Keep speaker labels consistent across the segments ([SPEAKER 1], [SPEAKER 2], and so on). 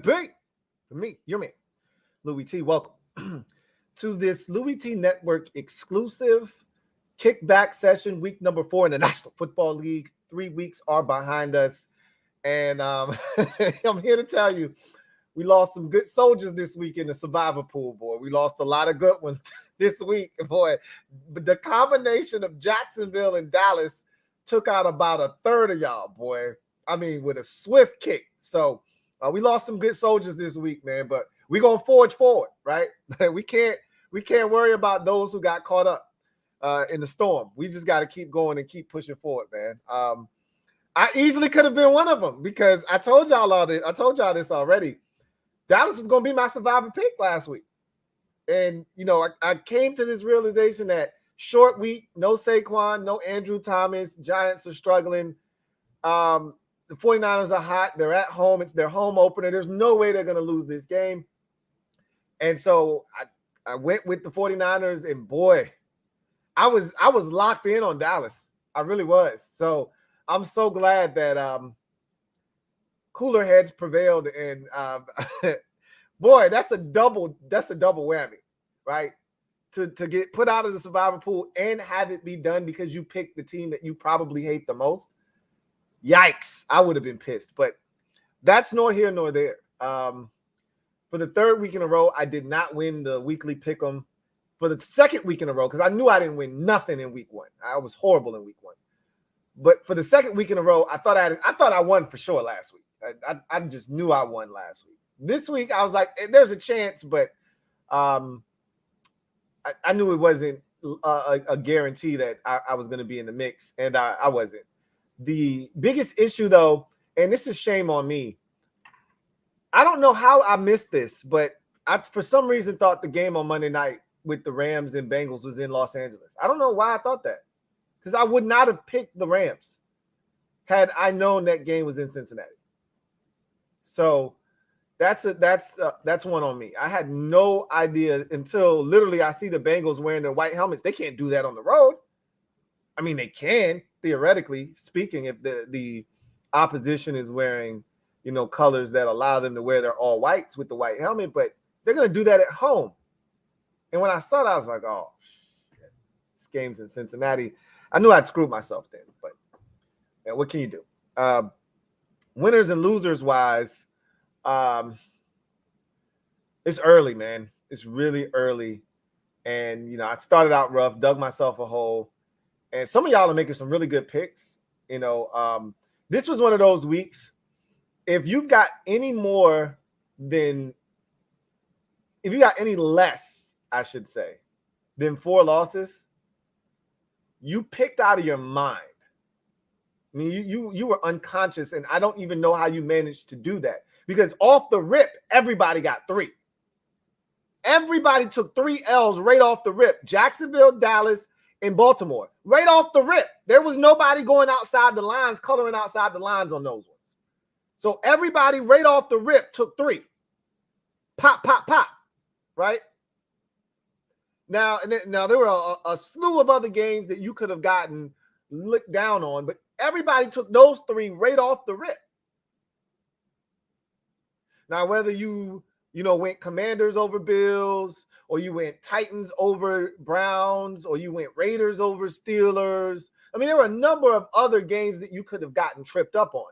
[SPEAKER 1] B. For me, your man, Louie T. Welcome to this LouieTeeNetwork exclusive kickback session, week number 4 in the National Football League. 3 weeks are behind us. And I'm here to tell you, we lost some good soldiers this week in the survivor pool, boy. We lost a lot of good ones this week, boy. But the combination of Jacksonville and Dallas took out about a third of y'all, boy. I mean, with a swift kick. So we lost some good soldiers this week, man. But we're gonna forge forward, right? we can't worry about those who got caught up in the storm. We just got to keep going and keep pushing forward, man. I easily could have been one of them because I told y'all all this. I told y'all this already. Dallas is going to be my survivor pick last week. And, you know, I came to this realization that short week, no Saquon, no Andrew Thomas, Giants are struggling. The 49ers are hot. They're at home. It's their home opener. There's no way they're going to lose this game. And so I went with the 49ers, and boy, I was locked in on Dallas. I really was. So I'm so glad that cooler heads prevailed, and boy, that's a double whammy, right? To get put out of the survivor pool and have it be done because you picked the team that you probably hate the most. Yikes! I would have been pissed, but that's nor here nor there. For the third week in a row, I did not win the weekly pick'em. For the second week in a row, because I knew I didn't win nothing in week 1. I was horrible in week 1. But for the second week in a row, I thought I won for sure last week. I just knew I won last week. This week, I was like, there's a chance, but I knew it wasn't a guarantee that I was going to be in the mix, and I wasn't. The biggest issue, though, and this is shame on me, I don't know how I missed this, but I, for some reason, thought the game on Monday night with the Rams and Bengals was in Los Angeles. I don't know why I thought that, because I would not have picked the Rams had I known that game was in Cincinnati. So that's one on me. I had no idea until literally I see the Bengals wearing their white helmets. They can't do that on the road. I mean, they can, theoretically speaking, if the opposition is wearing, you know, colors that allow them to wear their all whites with the white helmet, but they're going to do that at home. And when I saw that, I was like, oh, shit. This game's in Cincinnati. I knew I'd screwed myself then, but man, what can you do? Winners and losers wise, it's early, man. It's really early. And, you know, I started out rough, dug myself a hole. And some of y'all are making some really good picks. You know, this was one of those weeks. If you've got any more than, if you got any less, I should say, than 4 losses, you picked out of your mind. I mean, you were unconscious, and I don't even know how you managed to do that, because off the rip, everybody got 3. Everybody took 3 L's right off the rip. Jacksonville, Dallas, and Baltimore. Right off the rip. There was nobody going outside the lines, coloring outside the lines on those ones. So everybody right off the rip took 3. Pop, pop, pop. Right? Now there were a slew of other games that you could have gotten licked down on, but everybody took those 3 right off the rip. Now, whether you went Commanders over Bills, or you went Titans over Browns, or you went Raiders over Steelers. I mean, there were a number of other games that you could have gotten tripped up on.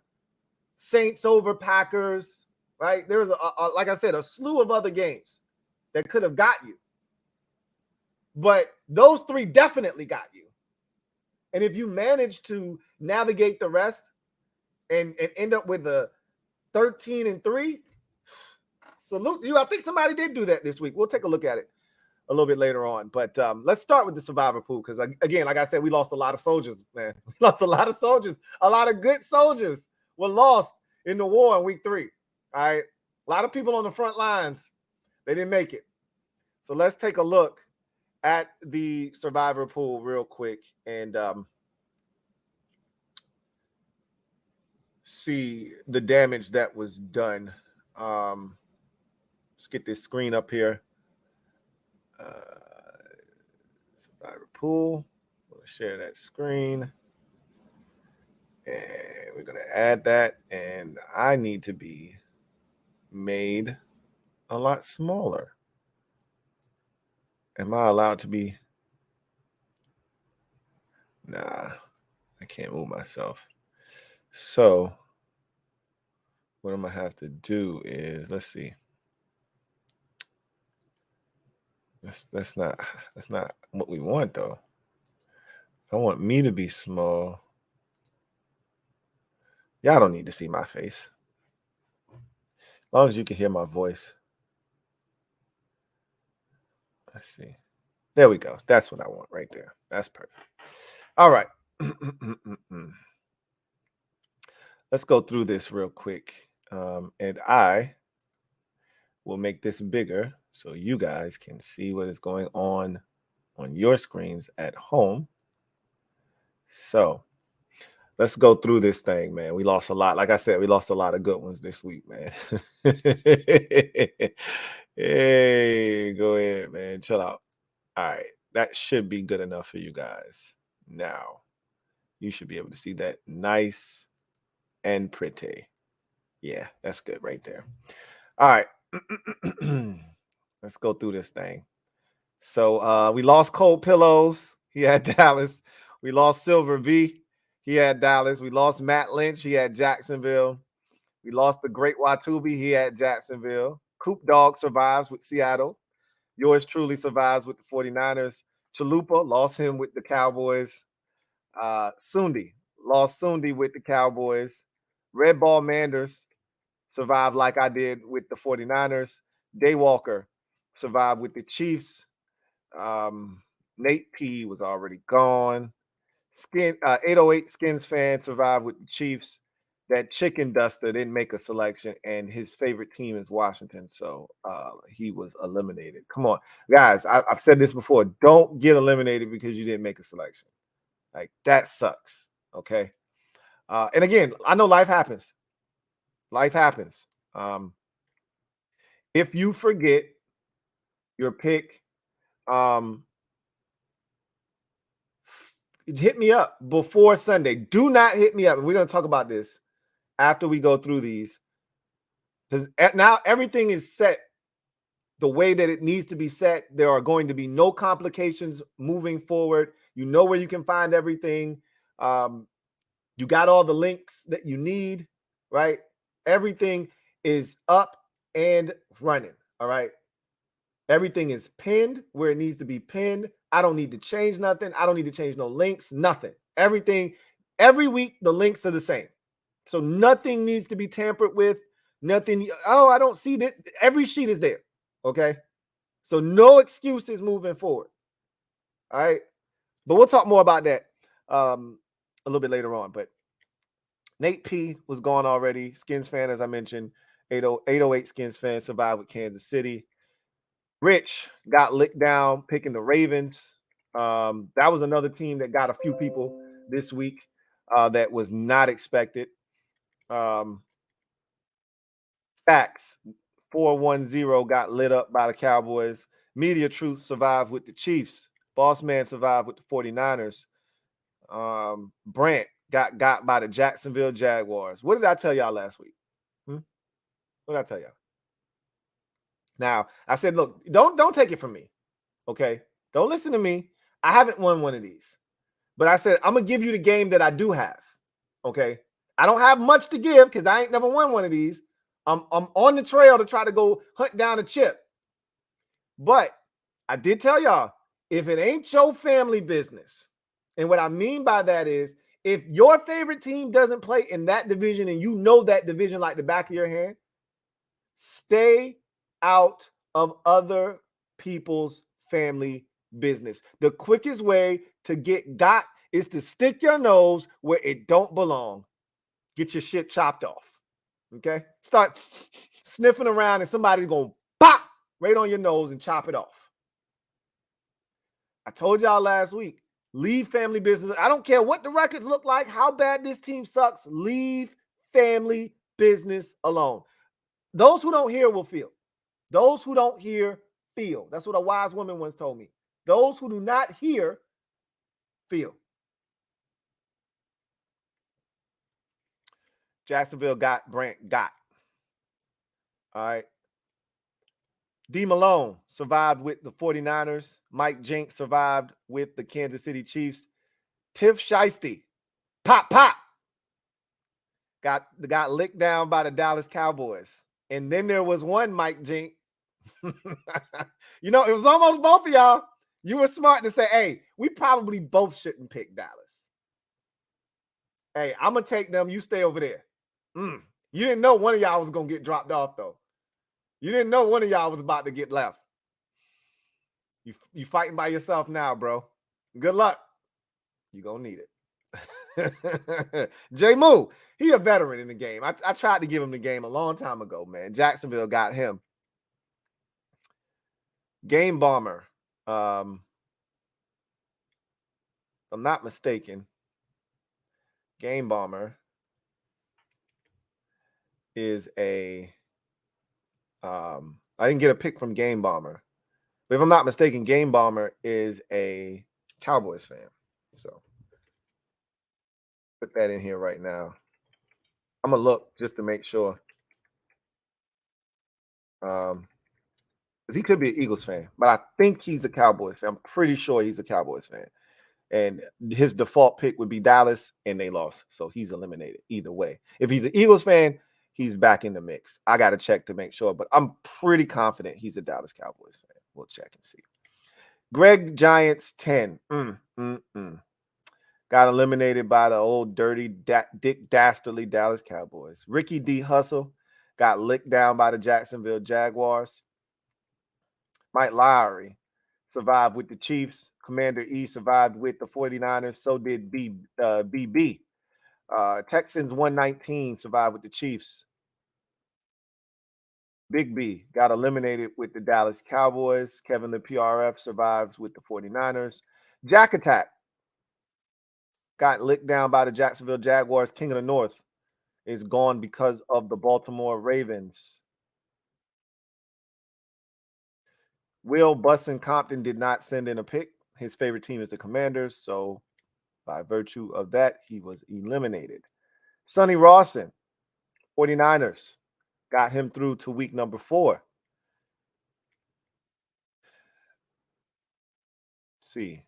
[SPEAKER 1] Saints over Packers, right? There was, like I said, a slew of other games that could have got you. But those 3 definitely got you. And if you manage to navigate the rest and end up with a 13-3, salute to you. I think somebody did do that this week. We'll take a look at it a little bit later on. But let's start with the survivor pool, because, again, like I said, we lost a lot of soldiers, man. We lost a lot of soldiers. A lot of good soldiers were lost in the war in week 3. All right? A lot of people on the front lines, they didn't make it. So let's take a look at the survivor pool real quick and see the damage that was done. Let's get this screen up here. Survivor pool. I'm going to share that screen. And we're going to add that. And I need to be made a lot smaller. Am I allowed to be? Nah, I can't move myself. So what I'm gonna have to do is, let's see. That's not what we want though. I want me to be small. Y'all don't need to see my face. As long as you can hear my voice. Let's see. There we go. That's what I want right there. That's perfect. All right. Let's go through this real quick. And I will make this bigger so you guys can see what is going on your screens at home. So let's go through this thing, man. We lost a lot. Like I said, we lost a lot of good ones this week, man. Hey, go ahead, man. Chill out. All right. That should be good enough for you guys. Now, you should be able to see that nice and pretty. Yeah, that's good right there. All right. Let's go through this thing. So we lost Cold Pillows. He had Dallas. We lost Silver V. He had Dallas. We lost Matt Lynch. He had Jacksonville. We lost the Great Watubi. He had Jacksonville. Coop Dog survives with Seattle. Yours truly survives with the 49ers. Chalupa lost him with the Cowboys. Sundi lost Sundi with the Cowboys. Red Ball Manders survived like I did with the 49ers. Daywalker survived with the Chiefs. Nate P was already gone. 808 Skins fan survived with the Chiefs. That chicken duster didn't make a selection, and his favorite team is Washington, so he was eliminated. Come on, guys, I've said this before. Don't get eliminated because you didn't make a selection. Like, that sucks, okay? And again, I know life happens. Life happens. If you forget your pick, hit me up before Sunday. Do not hit me up. We're going to talk about this after we go through these, because now everything is set the way that it needs to be set. There are going to be no complications moving forward. You know where you can find everything. You got all the links that you need, right? Everything is up and running, all right? Everything is pinned where it needs to be pinned. I don't need to change nothing. I don't need to change no links, nothing. Everything, every week, the links are the same. So nothing needs to be tampered with. Nothing. Oh, I don't see that. Every sheet is there, okay? So no excuses moving forward, all right? But we'll talk more about that a little bit later on. But Nate P was gone already. Skins fan, as I mentioned. 808 Skins fan survived with Kansas City. Rich got licked down picking the Ravens. That was another team that got a few people this week that was not expected. Stacks 410 got lit up by the Cowboys. Media Truth survived with the Chiefs. Boss Man survived with the 49ers. Brant got by the Jacksonville Jaguars. What did I tell y'all last week? What did I tell y'all? Now, I said, look, don't take it from me, okay? Don't listen to me. I haven't won one of these. But I said, I'm going to give you the game that I do have, okay? I don't have much to give because I ain't never won one of these. I'm on the trail to try to go hunt down a chip. But I did tell y'all, if it ain't your family business, and what I mean by that is, if your favorite team doesn't play in that division and you know that division like the back of your hand, stay out of other people's family business. The quickest way to get got is to stick your nose where it don't belong. Get your shit chopped off. Okay? Start sniffing around and somebody's going to pop right on your nose and chop it off. I told y'all last week, leave family business. I don't care what the records look like, how bad this team sucks. Leave family business alone. Those who don't hear will feel. Those who don't hear feel. That's what a wise woman once told me. Those who do not hear feel. Jacksonville got Brant got. All right. D. Malone survived with the 49ers. Mike Jinks survived with the Kansas City Chiefs. Tiff Shiesty, pop, got licked down by the Dallas Cowboys. And then there was one Mike Jink. You know, it was almost both of y'all. You were smart to say, hey, we probably both shouldn't pick Dallas. Hey, I'm going to take them. You stay over there. You didn't know one of y'all was going to get dropped off, though. You didn't know one of y'all was about to get left. You fighting by yourself now, bro. Good luck. You're going to need it. J. Moo, he a veteran in the game. I tried to give him the game a long time ago, man. Jacksonville got him. Game Bomber. If I'm not mistaken, Game Bomber is a I didn't get a pick from Game Bomber, but if I'm not mistaken, Game Bomber is a Cowboys fan. So put that in here right now. I'm gonna look just to make sure. Because he could be an Eagles fan, but I think he's a Cowboys fan. I'm pretty sure he's a Cowboys fan. And his default pick would be Dallas, and they lost. So he's eliminated either way. If he's an Eagles fan, he's back in the mix. I got to check to make sure, but I'm pretty confident he's a Dallas Cowboys fan. We'll check and see. Greg Giants 10. Got eliminated by the old dirty Dick Dastardly Dallas Cowboys. Ricky D. Hustle got licked down by the Jacksonville Jaguars. Mike Lowry survived with the Chiefs. Commander E survived with the 49ers. So did BB. Texans 119 survived with the Chiefs. Big B got eliminated with the Dallas Cowboys. Kevin the PRF survived with the 49ers. Jack Attack got licked down by the Jacksonville Jaguars. King of the North is gone because of the Baltimore Ravens. Will Bussin Compton did not send in a pick. His favorite team is the Commanders, so by virtue of that, he was eliminated. Sonny Rawson, 49ers, got him through to week number 4. Let's see.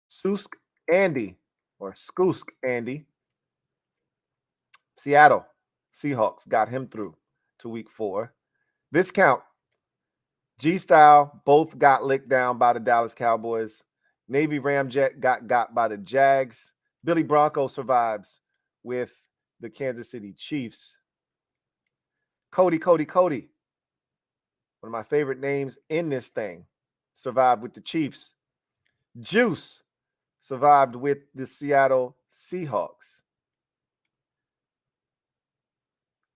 [SPEAKER 1] Susk Andy, or Skoosk Andy, Seattle Seahawks got him through to week 4. Viscount, G-Style, both got licked down by the Dallas Cowboys. Navy Ramjet got by the Jags. Billy Bronco survives with the Kansas City Chiefs. Cody, one of my favorite names in this thing, survived with the Chiefs. Juice survived with the Seattle Seahawks.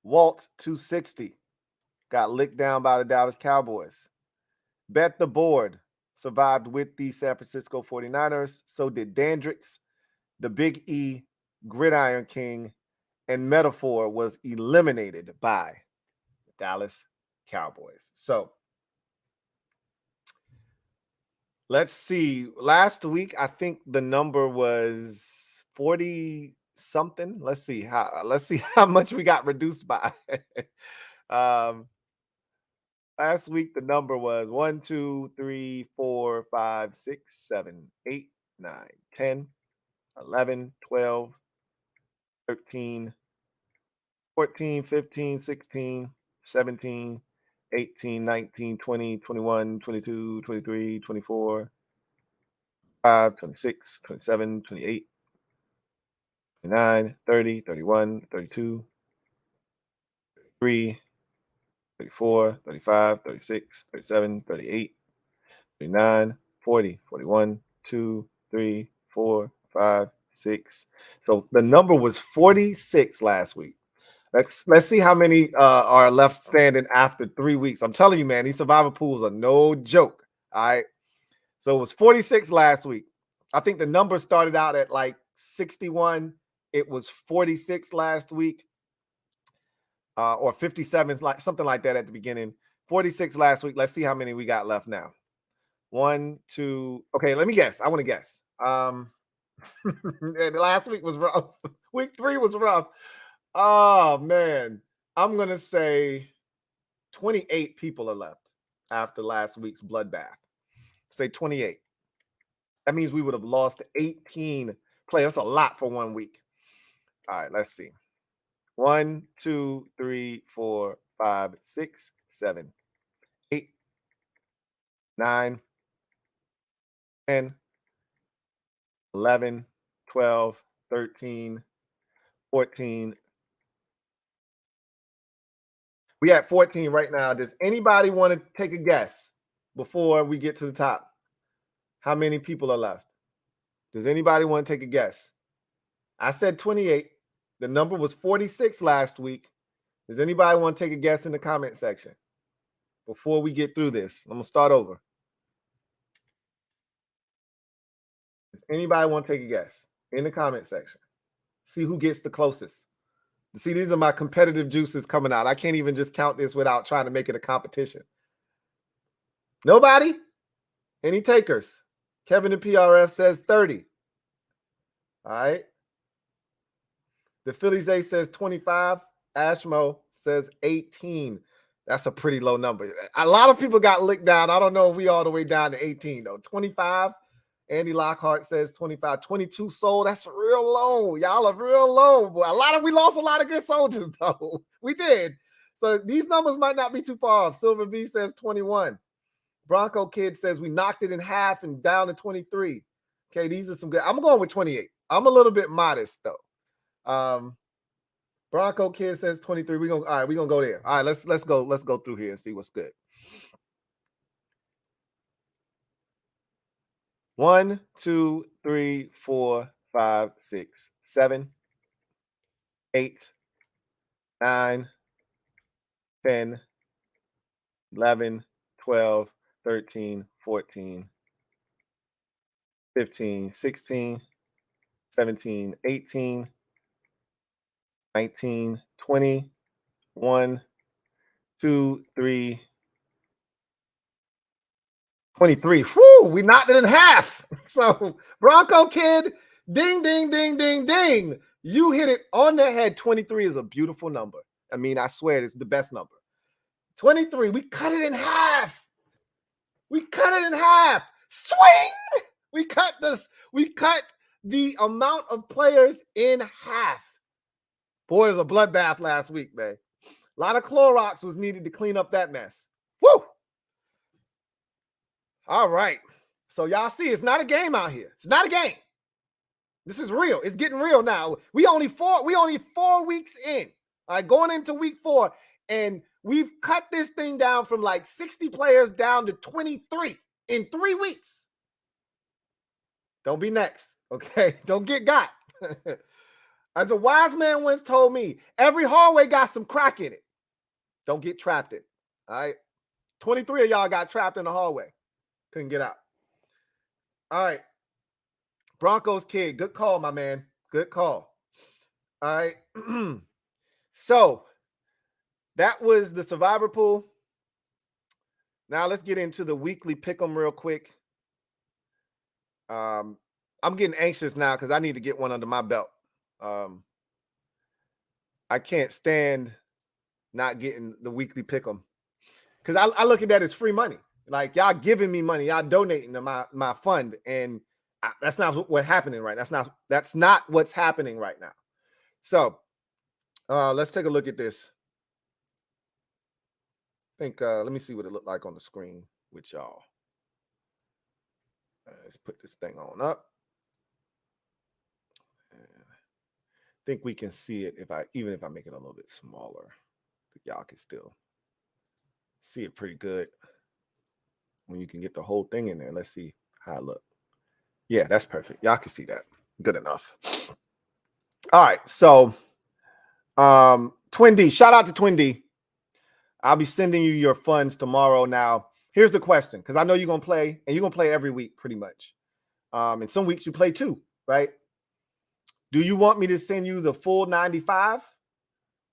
[SPEAKER 1] Walt 260 got licked down by the Dallas Cowboys. Bet the Board survived with the San Francisco 49ers. So did Dandrix, the Big E, Gridiron King, and Metaphor was eliminated by the Dallas Cowboys. So let's see. Last week, I think the number was 40 something. Let's see how much we got reduced by. Last week, the number was 1, 2, 3, 4, 5, 6, 7, 8, 9, 10, 11, 12, 13, 14, 15, 16, 17, 18, 19, 20, 21, 22, 23, 24, 25, 26, 27, 28, 29, 30, 31, 32, 33, 34, 35, 36, 37, 38, 39, 40, 41, 2, 3, 4, 5, 6. So the number was 46 last week. Let's see how many are left standing after 3 weeks. I'm telling you, man, these survivor pools are no joke. All right. So it was 46 last week. I think the number started out at like 61. It was 46 last week. Or 57, like something like that at the beginning. 46 last week. Let's see how many we got left now. 1, 2. Okay, let me guess. I want to guess. Last week was rough. Week 3 was rough. Oh man, I'm gonna say 28 people are left after last week's bloodbath. Say 28. That means we would have lost 18 players. That's a lot for 1 week. All right, let's see. 1, 2, 3, 4, 5, 6, 7, 8, 9, 10, 11, 12, 13, 14. We at 14 right now. Does anybody want to take a guess before we get to the top? How many people are left? Does anybody want to take a guess? I said 28. The number was 46 last week. Does anybody want to take a guess in the comment section before we get through this? I'm going to start over. Does anybody want to take a guess in the comment section? See who gets the closest. See, these are my competitive juices coming out. I can't even just count this without trying to make it a competition. Nobody? Any takers? Kevin in PRF says 30. All right. The Phillies A says 25. Ashmo says 18. That's a pretty low number. A lot of people got licked down. I don't know if we all the way down to 18, though. 25. Andy Lockhart says 25. 22 sold. That's real low. Y'all are real low. Boy. We lost a lot of good soldiers, though. We did. So these numbers might not be too far off. Silver B says 21. Bronco Kid says we knocked it in half and down to 23. Okay, these are some good. I'm going with 28. I'm a little bit modest, though. Bronco Kid says 23. We're gonna go there. All right, let's go through here and see what's good. 1, 2, 3, 4, 5, 6, 7, 8, 9, 10, 11, 12, 13, 14, 15, 16, 17, 18, 19, 20, 1, 2, 3, 23. Whoo, we knocked it in half. So, Bronco Kid, ding, ding, ding, ding, ding. You hit it on the head. 23 is a beautiful number. I mean, I swear it's the best number. 23, we cut it in half. We cut it in half. Swing! We cut the amount of players in half. Boy, it was a bloodbath last week, man. A lot of Clorox was needed to clean up that mess. Woo! All right. So y'all see, it's not a game out here. It's not a game. This is real. It's getting real now. We only 4 weeks in. All right, going into week 4, and we've cut this thing down from like 60 players down to 23 in 3 weeks. Don't be next, okay? Don't get got. As a wise man once told me, every hallway got some crack in it. Don't get trapped in it. All right. 23 of y'all got trapped in the hallway. Couldn't get out. All right. Broncos Kid. Good call, my man. Good call. All right. So that was the survivor pool. Now let's get into the weekly pick'em real quick. I'm getting anxious now because I need to get one under my belt. I can't stand not getting the weekly pick'em because I look at that as free money. Like y'all giving me money, y'all donating to my fund, and that's not what's happening right. That's not what's happening right now. So let's take a look at this. I think let me see what it looked like on the screen with y'all. Let's put this thing on up. I think we can see it even if I make it a little bit smaller. I think y'all can still see it pretty good when you can get the whole thing in there. Let's see how it looks. Yeah, that's perfect. Y'all can see that. Good enough. All right. So Twin D, shout out to Twin D. I'll be sending you your funds tomorrow. Now, here's the question, because I know you're going to play, and you're going to play every week pretty much. And some weeks you play 2, right? Do you want me to send you the full 95?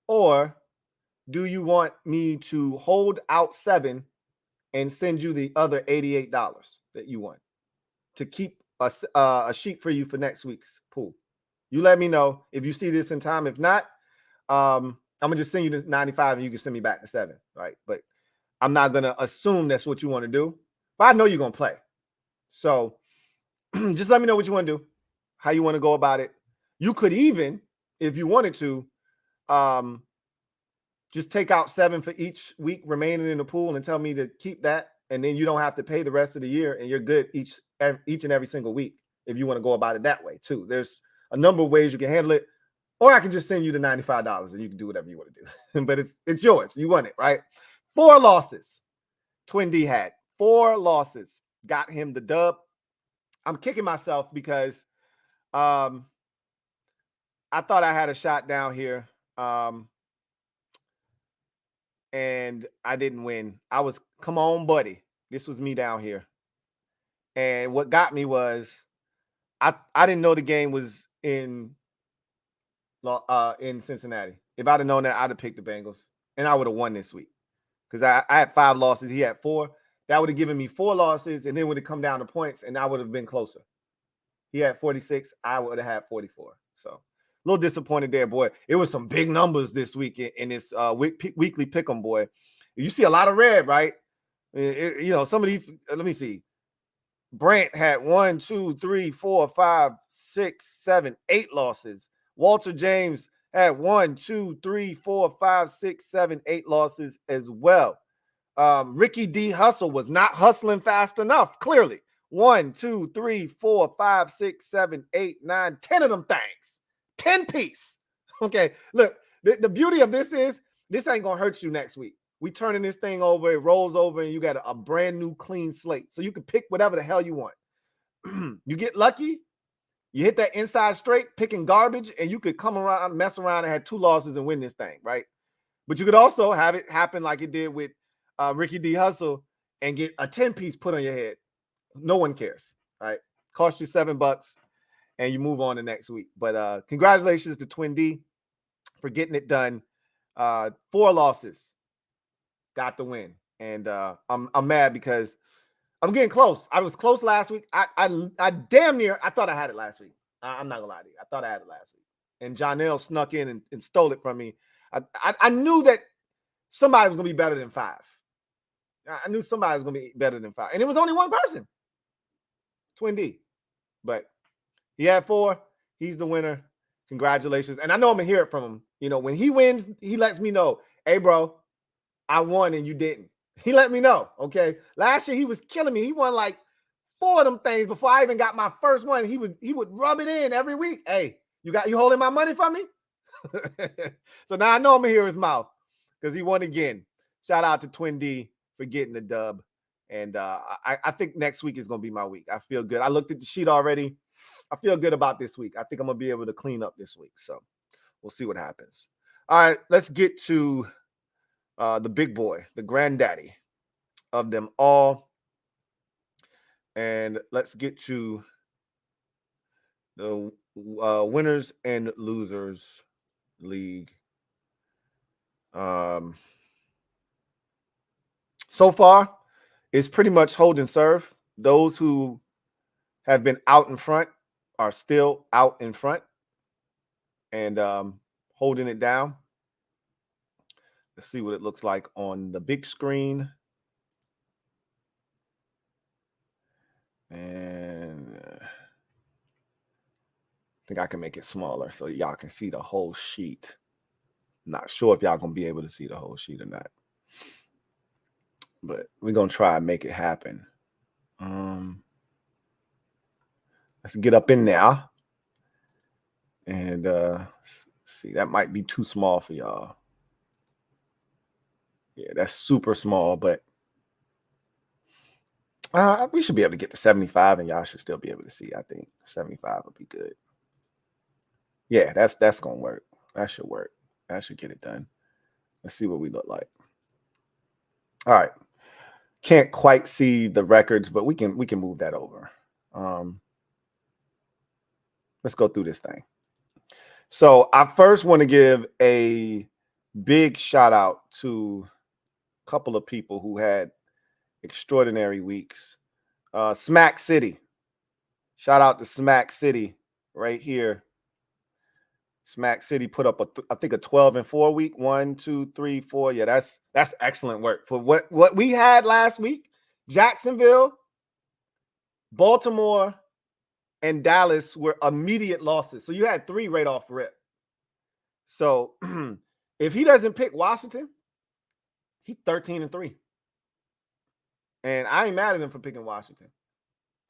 [SPEAKER 1] Or do you want me to hold out 7 and send you the other $88 that you want to keep a sheet for you for next week's pool? You let me know if you see this in time. If not, I'm gonna just send you the 95 and you can send me back the 7, right? But I'm not gonna assume that's what you want to do. But I know you're gonna play. So just let me know what you want to do, how you want to go about it. You could even, if you wanted to, just take out 7 for each week remaining in the pool and tell me to keep that, and then you don't have to pay the rest of the year, and you're good each and every single week if you want to go about it that way too. There's a number of ways you can handle it, or I can just send you the $95 and you can do whatever you want to do. But it's yours. You want it, right? 4 losses. Twin D had 4 losses. Got him the dub. I'm kicking myself because I thought I had a shot down here. And I didn't win. I was, come on, buddy. This was me down here. And what got me was I didn't know the game was in Cincinnati. If I'd have known that, I'd have picked the Bengals and I would have won this week. Because I had 5 losses. He had 4. That would have given me 4 losses, and then would have come down to points, and I would have been closer. He had 46. I would have had 44. So a little disappointed there, boy. It was some big numbers this week in this weekly pick'em, boy. You see a lot of red, right? Some of these. Let me see. Brant had 1, 2, 3, 4, 5, 6, 7, 8 losses. Walter James had 1, 2, 3, 4, 5, 6, 7, 8 losses as well. Ricky D. Hustle was not hustling fast enough, clearly. 1, 2, 3, 4, 5, 6, 7, 8, 9, 10 of them things. 10 piece. Okay, look, the beauty of this is this ain't gonna hurt you next week. We turning this thing over, it rolls over, and you got a brand new clean slate. So you can pick whatever the hell you want. You get lucky, you hit that inside straight, picking garbage, and you could come around, mess around, and have 2 losses and win this thing, right? But you could also have it happen like it did with Ricky D. Hustle and get a 10-piece put on your head. No one cares, right? Cost you $7 and you move on to next week. But congratulations to Twin D for getting it done. 4 losses, got the win. And I'm mad because I'm getting close. I was close last week. I damn near, I thought I had it last week. I'm not gonna lie to you. I thought I had it last week. And Jonell snuck in and stole it from me. I knew that somebody was gonna be better than 5. I knew somebody was gonna be better than 5. And it was only one person. Twin D. But he had 4. He's the winner. Congratulations. And I know I'm gonna hear it from him. You know, when he wins, he lets me know, hey, bro, I won and you didn't. He let me know. Okay. Last year he was killing me. He won like 4 of them things before I even got my first one. He would rub it in every week. Hey, you holding my money for me? So now I know I'm gonna hear his mouth because he won again. Shout out to Twin D for getting the dub. And I think next week is going to be my week. I feel good. I looked at the sheet already. I feel good about this week. I think I'm going to be able to clean up this week. So we'll see what happens. All right, let's get to the big boy, the granddaddy of them all. And let's get to the winners and losers league. So far, it's pretty much hold and serve. Those who have been out in front are still out in front and holding it down. Let's see what it looks like on the big screen. And I think I can make it smaller so y'all can see the whole sheet. Not sure if y'all gonna be able to see the whole sheet or not, but we're gonna try and make it happen. Let's get up in there and see. That might be too small for y'all. Yeah, that's super small, but we should be able to get to 75, and y'all should still be able to see. I think 75 would be good. Yeah, that's gonna work. That should work. That should get it done. Let's see what we look like. All right. Can't quite see the records, but we can move that over. Let's go through this thing. So I first want to give a big shout out to a couple of people who had extraordinary weeks. Smack City. Shout out to Smack City right here. Smack City put up I think a 12-4 week. 1, 2, 3, 4. Yeah, that's excellent work for what we had last week. Jacksonville, Baltimore, and Dallas were immediate losses. So you had 3 right off rip. So if he doesn't pick Washington, he's 13-3. And I ain't mad at him for picking Washington.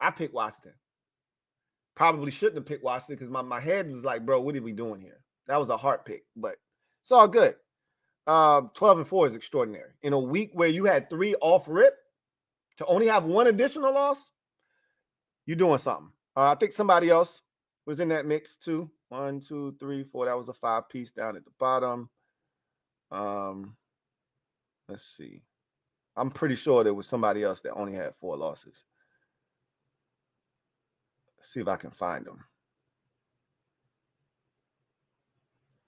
[SPEAKER 1] I picked Washington. Probably shouldn't have picked Washington because my head was like, bro, what are we doing here? That was a heart pick, but it's all good. 12-4 is extraordinary. In a week where you had 3 off rip, to only have 1 additional loss, you're doing something. I think somebody else was in that mix too. 1, 2, 3, 4. That was a 5-piece down at the bottom. Let's see. I'm pretty sure there was somebody else that only had 4 losses. Let's see if I can find them.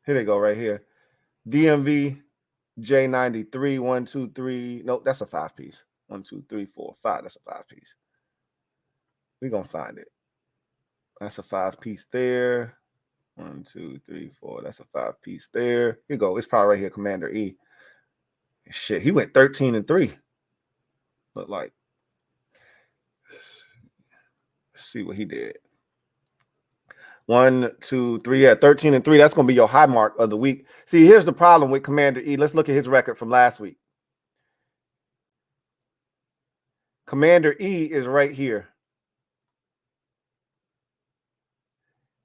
[SPEAKER 1] Here they go right here. DMV J93, 1, 2, 3. Nope, that's a 5-piece. 1, 2, 3, 4, 5. That's a 5-piece. We're going to find it. That's a 5-piece there. 1, 2, 3, 4. That's a 5-piece there. Here you go. It's probably right here, Commander E. Shit, he went 13-3. Look like. Let's see what he did. 1, 2, 3. Yeah, 13-3. That's going to be your high mark of the week. See, here's the problem with Commander E. Let's look at his record from last week. Commander E is right here.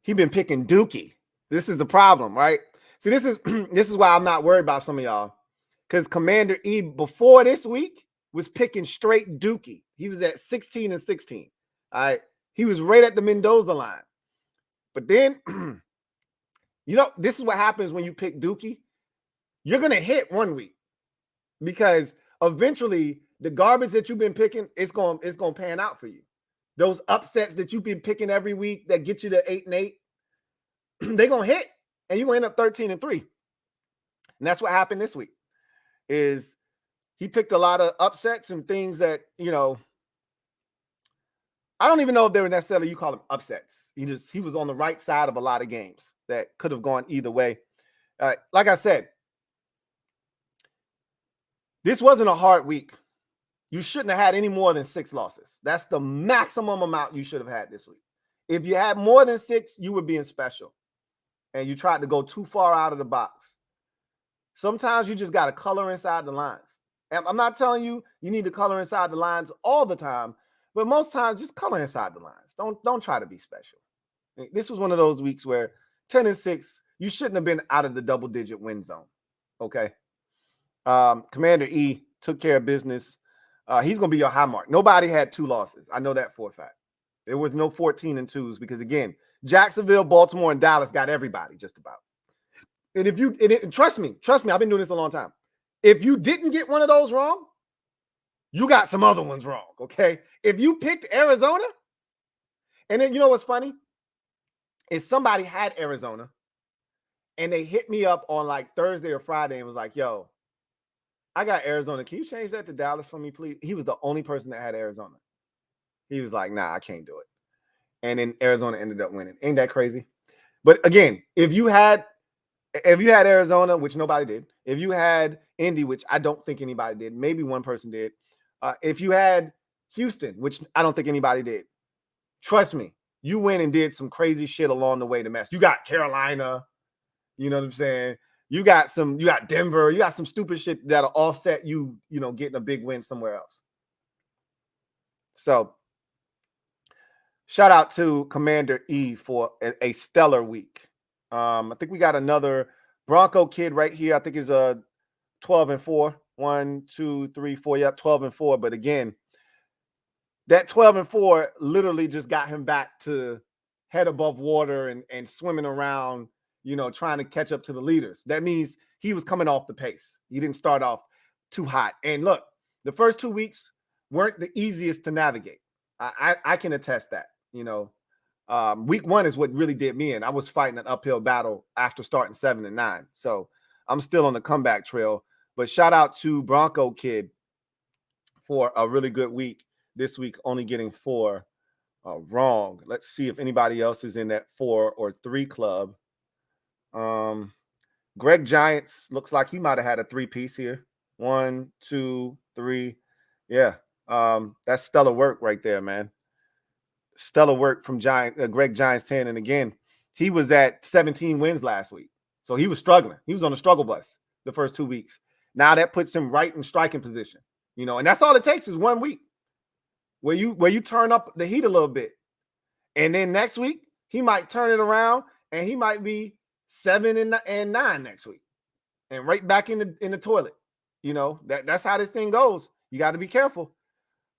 [SPEAKER 1] He been picking Dookie. This is the problem, right? See, this is why I'm not worried about some of y'all. Because Commander E before this week was picking straight Dookie. He was at 16-16. All right. He was right at the Mendoza line. But then, this is what happens when you pick Dookie. You're going to hit one week because eventually the garbage that you've been picking, it's going to pan out for you. Those upsets that you've been picking every week that get you to 8-8, they're going to hit and you're going to end up 13-3. And that's what happened this week. Is he picked a lot of upsets and things that, I don't even know if they were necessarily, you call them upsets. He was on the right side of a lot of games that could have gone either way. Like I said, this wasn't a hard week. You shouldn't have had any more than 6 losses. That's the maximum amount you should have had this week. If you had more than 6, you were being special. And you tried to go too far out of the box. Sometimes you just got to color inside the lines. And I'm not telling you need to color inside the lines all the time, but most times just color inside the lines. Don't try to be special. This was one of those weeks where 10-6, you shouldn't have been out of the double-digit win zone. Okay. Commander E took care of business. He's going to be your high mark. Nobody had 2 losses. I know that for a fact. There was no 14-2s because, again, Jacksonville, Baltimore, and Dallas got everybody just about. And if you trust me, I've been doing this a long time. If you didn't get one of those wrong, you got some other ones wrong, okay? If you picked Arizona, and then you know what's funny? Is somebody had Arizona, and they hit me up on like Thursday or Friday and was like, yo, I got Arizona. Can you change that to Dallas for me, please? He was the only person that had Arizona. He was like, nah, I can't do it. And then Arizona ended up winning. Ain't that crazy? But again, if you had Arizona, which nobody did, if you had Indy, which I don't think anybody did, maybe one person did. If you had Houston, which I don't think anybody did, trust me, you went and did some crazy shit along the way to mess. You got Carolina, you know what I'm saying? You got Denver, you got some stupid shit that'll offset you, getting a big win somewhere else. So shout out to Commander E for a stellar week. I think we got another Bronco kid right here. I think is a 12-4. 1, 2, 3, 4. Yep, 12-4. But again, that 12-4 literally just got him back to head above water and swimming around, trying to catch up to the leaders. That means he was coming off the pace. He didn't start off too hot. And look, the first 2 weeks weren't the easiest to navigate. I can attest that. Week 1 is what really did me in. I was fighting an uphill battle after starting 7-9. So I'm still on the comeback trail. But shout out to Bronco Kid for a really good week this week, only getting 4 wrong. Let's see if anybody else is in that 4 or 3 club. Greg Giants looks like he might have had a 3-piece here. 1, 2, 3. Yeah. That's stellar work right there, man. Stellar work from Greg Giants 10. And again, he was at 17 wins last week. So he was struggling. He was on the struggle bus the first 2 weeks. Now that puts him right in striking position. And that's all it takes is 1 week where you turn up the heat a little bit. And then next week, he might turn it around and he might be 7 and 9 next week. And right back in the toilet. That's how this thing goes. You got to be careful.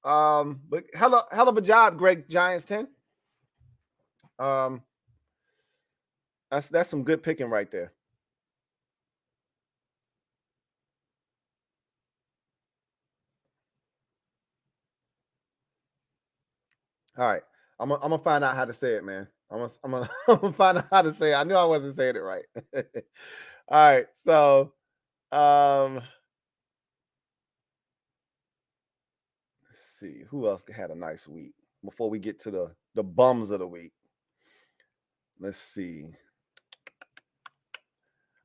[SPEAKER 1] But hell of a job, Greg Giants 10. That's some good picking right there. All right. I'm gonna find out how to say it, man. I'm gonna find out how to say it. I knew I wasn't saying it right. All right. So let's see who else had a nice week before we get to the bums of the week. Let's see.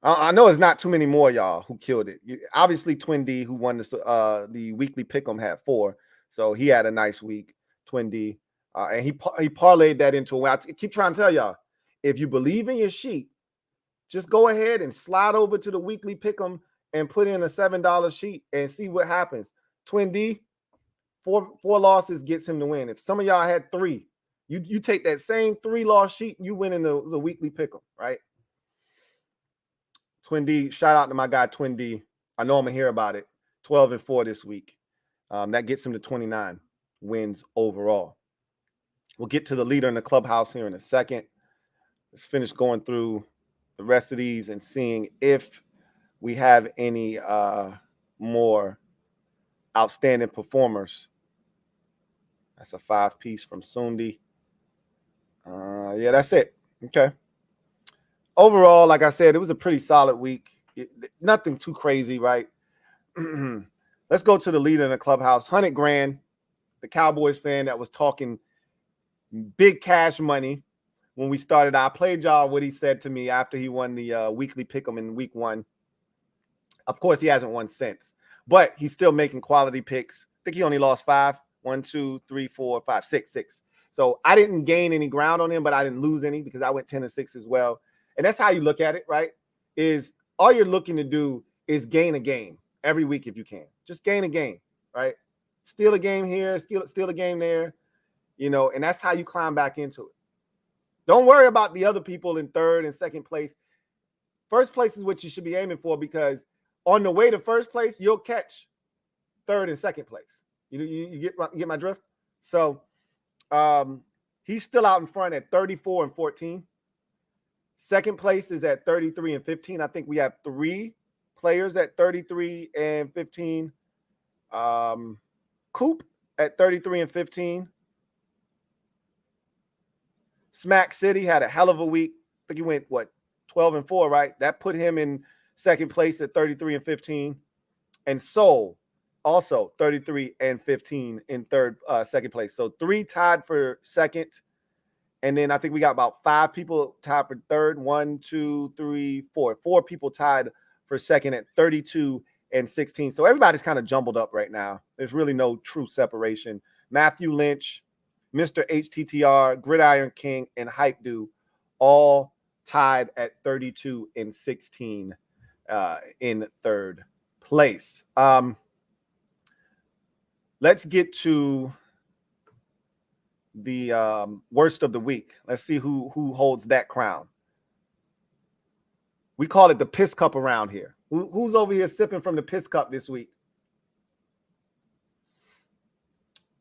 [SPEAKER 1] I know it's not too many more y'all who killed it. Obviously, Twin D, who won the weekly pick'em, had 4, so he had a nice week. Twin D, and he parlayed that into a win. I keep trying to tell y'all, if you believe in your sheet, just go ahead and slide over to the weekly pick'em and put in a $7 sheet and see what happens. Twin D, 4 losses gets him to win. If some of y'all had 3, you take that same 3-loss sheet, you win in the weekly pick'em, right? Twin D, shout out to my guy Twin D. I know I'm gonna hear about it. 12-4 this week. That gets him to 29 wins overall. We'll get to the leader in the clubhouse here in a second. Let's finish going through the rest of these and seeing if we have any more outstanding performers. That's a 5-piece from Sundi. Yeah, that's it. Okay. Overall, like I said, it was a pretty solid week. Nothing too crazy, right? Let's go to the leader in the clubhouse. 100 grand, the Cowboys fan that was talking big cash money when we started. I played y'all what he said to me after he won the weekly pick'em in week 1. Of course, he hasn't won since, but he's still making quality picks. I think he only lost 5. 1, 2, 3, 4, 5, 6. So I didn't gain any ground on him, but I didn't lose any because I went 10-6 as well. And that's how you look at it, right? Is all you're looking to do is gain a game every week if you can. Just gain a game, right? Steal a game here, steal a game there, and that's how you climb back into it. Don't worry about the other people in 3rd and 2nd place. 1st place is what you should be aiming for because on the way to 1st place, you'll catch 3rd and 2nd place. You get my drift? So he's still out in front at 34-14. 2nd place is at 33-15. I think we have 3 players at 33-15. Coop at 33-15. Smack City had a hell of a week. I think he went 12-4, right? That put him in 2nd place at 33-15. And Soul also 33-15 in 2nd place. So 3 tied for 2nd. And then I think we got about 5 people tied for 3rd. 1, 2, 3, 4. 4 people tied for 2nd at 32-16. So everybody's kind of jumbled up right now. There's really no true separation. Matthew Lynch, Mr. HTTR, Gridiron King, and Hype Do all tied at 32-16 in 3rd place. Let's get to the worst of the week. Let's see who holds that crown. We call it the piss cup around here. Who's over here sipping from the piss cup this week?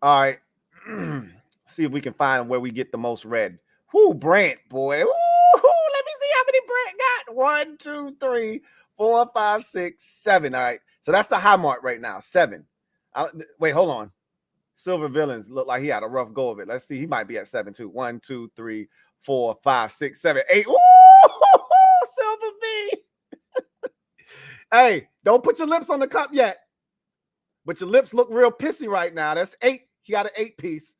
[SPEAKER 1] All right. See if we can find where we get the most red. Whoo, Brant, boy. Woo, let me see how many Brant got. 1, 2, 3, 4, 5, 6, 7. All right. So that's the high mark right now. 7. Wait, hold on. Silver Villains look like he had a rough go of it. Let's see. He might be at 7 too. 1, 2, 3, 4, 5, 6, 7, 8. Woo! Silver V. Hey, don't put your lips on the cup yet. But your lips look real pissy right now. That's 8. He got an 8-piece.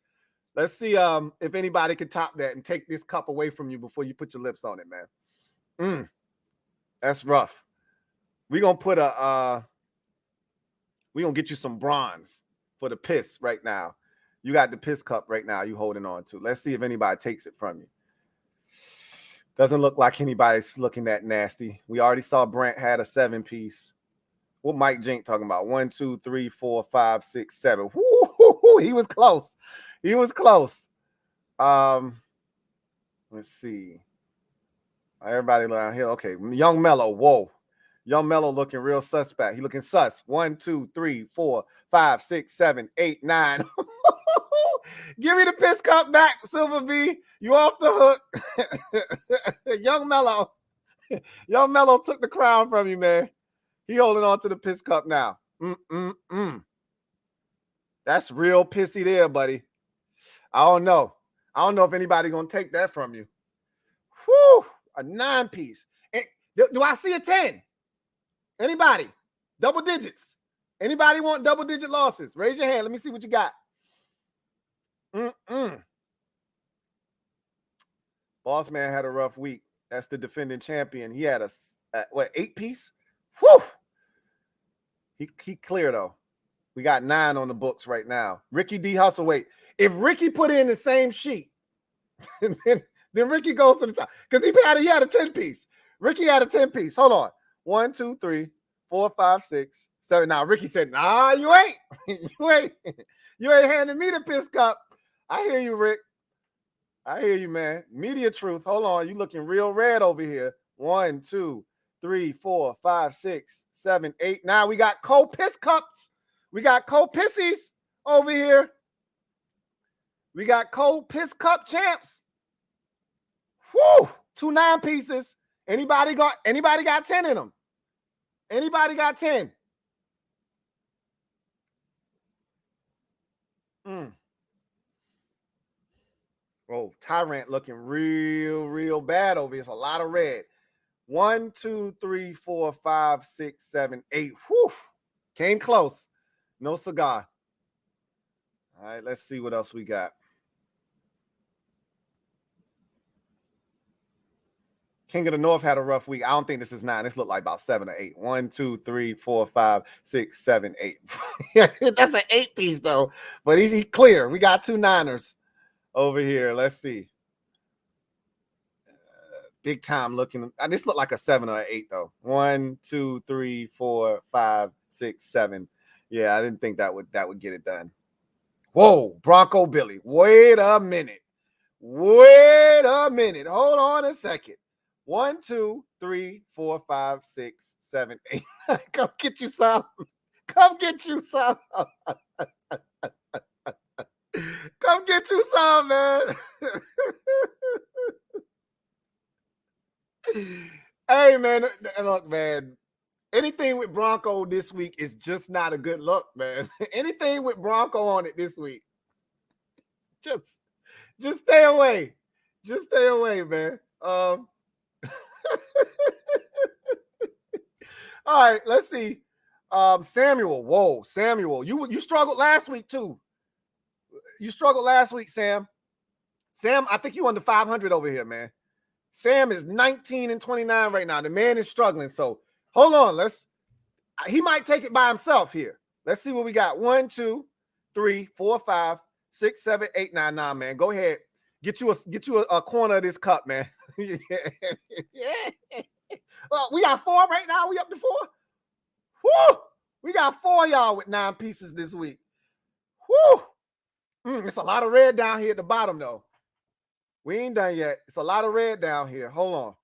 [SPEAKER 1] Let's see if anybody can top that and take this cup away from you before you put your lips on it, man. That's rough. We're going to put we're going to get you some bronze for the piss right now. You got the piss cup right now you holding on to. Let's see if anybody takes it from you. Doesn't look like anybody's looking that nasty. We already saw Brent had a 7-piece. What Mike Jink talking about? 1, 2, 3, 4, 5, 6, 7. Woo-hoo-hoo. He was close. He was close. Let's see. Everybody around here. Okay. Young Mellow. Whoa. Young Mellow looking real suspect. He looking sus. 1, 2, 3, 4, 5, 6, 7, 8, 9. Give me the piss cup back, Silver B. You off the hook. Young Mellow. Young Mellow took the crown from you, man. He holding on to the piss cup now. That's real pissy there, buddy. I don't know. I don't know if anybody gonna take that from you. Whew, a 9-piece. Do I see a 10? Anybody? Double digits. Anybody want double-digit losses? Raise your hand. Let me see what you got. Boss Man had a rough week. That's the defending champion. He had a 8-piece? Whew. He clear though. We got 9 on the books right now. Ricky D. Hustle. Wait, if Ricky put in the same sheet, then Ricky goes to the top because he had a 10-piece. Ricky had a 10-piece. Hold on. 1, 2, 3, 4, 5, 6, 7. Now Ricky said, "Nah, you ain't. You ain't handing me the piss cup." I hear you, Rick. I hear you, man. Media truth. Hold on. You looking real red over here. 1, 2, 3, 4, 5, 6, 7, 8. Now we got co-piss cups. We got co-pissies over here. We got co-piss cup champs. Whoo! 2 9-pieces. Anybody got 10 in them? Anybody got 10? Oh, Tyrant looking real bad over here. It's a lot of red. 1, 2, 3, 4, 5, 6, 7, 8. Whew. Came close. No cigar. All right, let's see what else we got. King of the North had a rough week. I don't think this is 9. This looked like about 7 or 8. 1, 2, 3, 4, 5, 6, 7, 8. That's an 8-piece though. But he's clear. We got 2 9ers over here. Let's see. Big time looking. This looked like a 7 or an 8 though. 1, 2, 3, 4, 5, 6, 7. Yeah, I didn't think that would get it done. Whoa, Bronco Billy. Wait a minute. Hold on a second. 1, 2, 3, 4, 5, 6, 7, 8. Come get you some. Come get you some. Come get you some, man. Hey, man. Look, man. Anything with Bronco this week is just not a good look, man. Anything with Bronco on it this week. Just stay away. Just stay away, man. All right, let's see. Samuel. Whoa, Samuel. You struggled last week too. You struggled last week, Sam. Sam, I think you under 500 over here, man. Sam is 19 and 29 right now. The man is struggling. So hold on. He might take it by himself here. Let's see what we got. 1, 2, 3, 4, 5, 6, 7, 8, 9. Nah, man. Go ahead. Get you a corner of this cup, man. Yeah. Well, we got 4 right now. We up to 4. Woo! We got 4 y'all with 9 pieces this week. Woo! It's a lot of red down here at the bottom, though. We ain't done yet. It's a lot of red down here. Hold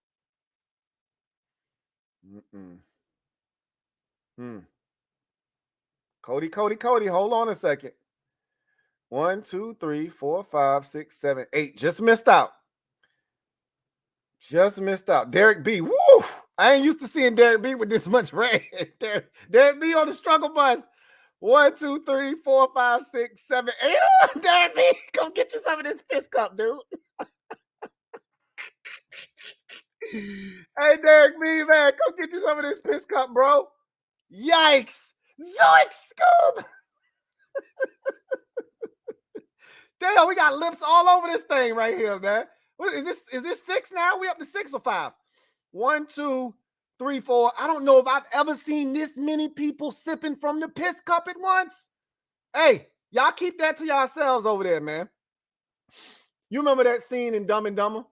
[SPEAKER 1] on. Cody. Hold on a second. 1, 2, 3, 4, 5, 6, 7, 8. Just missed out. Derek B. Woo! I ain't used to seeing Derek B with this much red. Derek B on the struggle bus. 1, 2, 3, 4, 5, 6, 7, 8. Derek B, come get you some of this piss cup, dude. Hey, Derek B, man, come get you some of this piss cup, bro. Yikes. Zoinks, Scoob. Damn, we got lips all over this thing right here, man. What is this? Is this 6 now? We up to 6 or 5? 1, 2, 3, 4. I don't know if I've ever seen this many people sipping from the piss cup at once. Hey, y'all keep that to yourselves over there, man. You remember that scene in Dumb and Dumber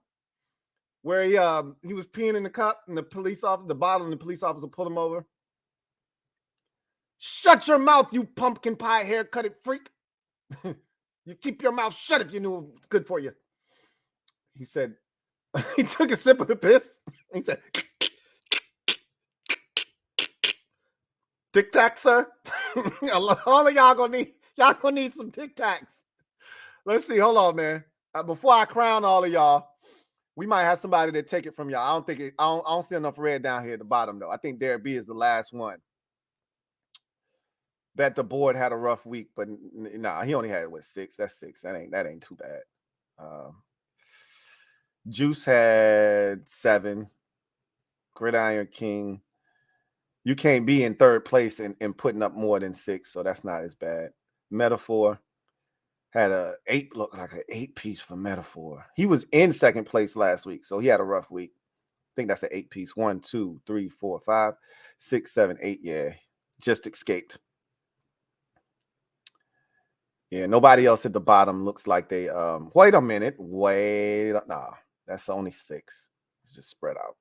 [SPEAKER 1] where he was peeing in the cup and the bottle, and the police officer pulled him over? Shut your mouth, you pumpkin pie haircutted freak. You keep your mouth shut if you knew it was good for you. He said, he took a sip of the piss. He said, Tic Tac, sir. All of y'all gonna need some Tic Tacs. Let's see. Hold on, man. Before I crown all of y'all, we might have somebody that take it from y'all. I don't see enough red down here at the bottom though. I think Derek B is the last one. Bet the board had a rough week, but nah, he only had 6. That's 6. That ain't too bad. Juice had 7. Gridiron King. You can't be in third place and putting up more than 6, so that's not as bad. Metaphor had a 8, looked like an 8-piece for Metaphor. He was in second place last week, so he had a rough week. I think that's an 8-piece. 1, 2, 3, 4, 5, 6, 7, 8. Yeah, just escaped. Yeah, nobody else at the bottom looks like they wait a minute. Nah, that's only 6. It's just spread out.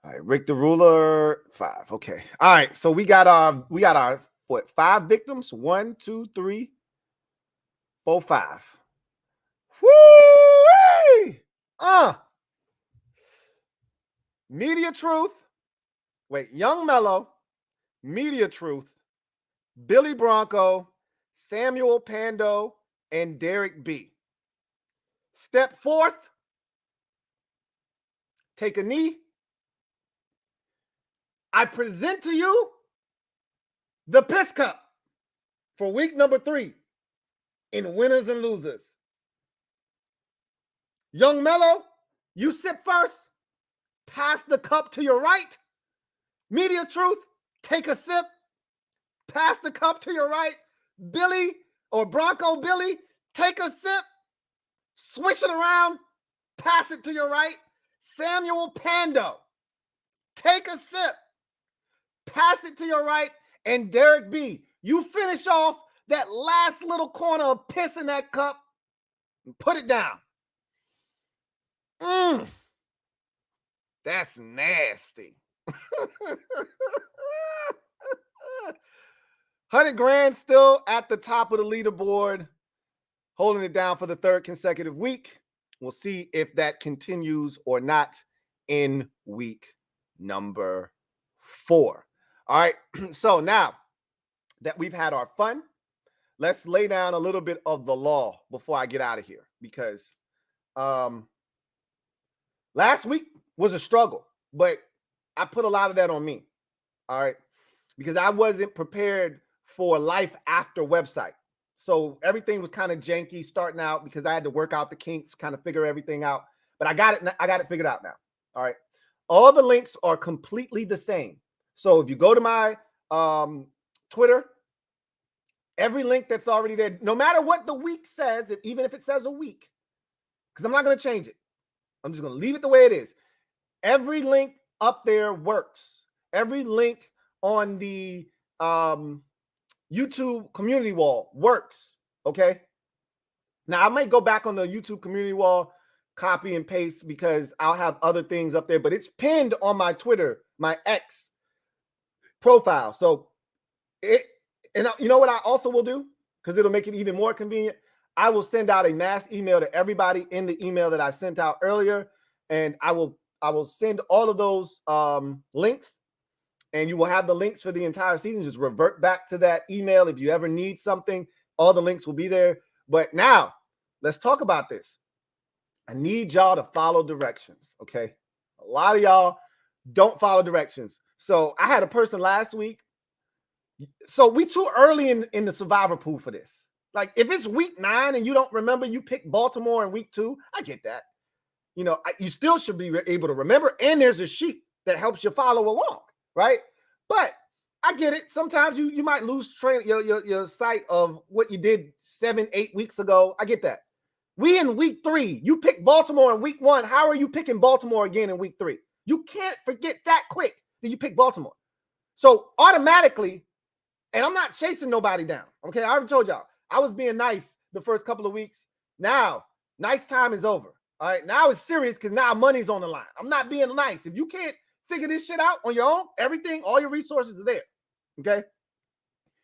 [SPEAKER 1] All right, Rick the Ruler, 5. Okay. All right, so we got our 5 victims. 1, 2, 3, 4, 5. Woo! Media Truth. Wait, Young Mellow, Media Truth, Billy Bronco, Samuel Pando, and Derek B. Step forth. Take a knee. I present to you the Piss Cup for week number 3 in winners and losers. Young Mellow, you sip first. Pass the cup to your right. Media Truth, take a sip. Pass the cup to your right. Billy or Bronco Billy, take a sip. Swish it around. Pass it to your right. Samuel Pando, take a sip. Pass it to your right. And Derek B, you finish off that last little corner of piss in that cup and put it down. That's nasty. 100 grand still at the top of the leaderboard, holding it down for the 3rd consecutive week. We'll see if that continues or not in week number 4. All right, so now that we've had our fun, let's lay down a little bit of the law before I get out of here, because last week was a struggle, but I put a lot of that on me, all right, because I wasn't prepared for life after website. So everything was kind of janky starting out because I had to work out the kinks, kind of figure everything out. But I got it figured out now. All right. All the links are completely the same. So if you go to my Twitter, every link that's already there, no matter what the week says, even if it says a week, because I'm not going to change it. I'm just going to leave it the way it is. Every link up there works. Every link on the YouTube community wall works. Okay. Now I might go back on the YouTube community wall, copy and paste, because I'll have other things up there, but it's pinned on my Twitter, my X profile. So and you know what I also will do, because it'll make it even more convenient. I will send out a mass email to everybody in the email that I sent out earlier, and I will send all of those links, and you will have the links for the entire season. Just revert back to that email if you ever need something. All the links will be there. But now let's talk about this. I need y'all to follow directions, okay? A lot of y'all don't follow directions. So I had a person last week. So we too early in the survivor pool for this. Like, if it's week 9 and you don't remember you picked Baltimore in week 2, I get that. You know, you still should be able to remember. And there's a sheet that helps you follow along, right? But I get it. Sometimes you might lose your sight of what you did 7-8 weeks ago. I get that. We in week 3. You picked Baltimore in week 1. How are you picking Baltimore again in week 3? You can't forget that quick that you pick Baltimore. So automatically, and I'm not chasing nobody down. Okay, I already told y'all I was being nice the first couple of weeks. Now, nice time is over. All right, now it's serious because now money's on the line. I'm not being nice. If you can't figure this shit out on your own, everything, all your resources are there. Okay,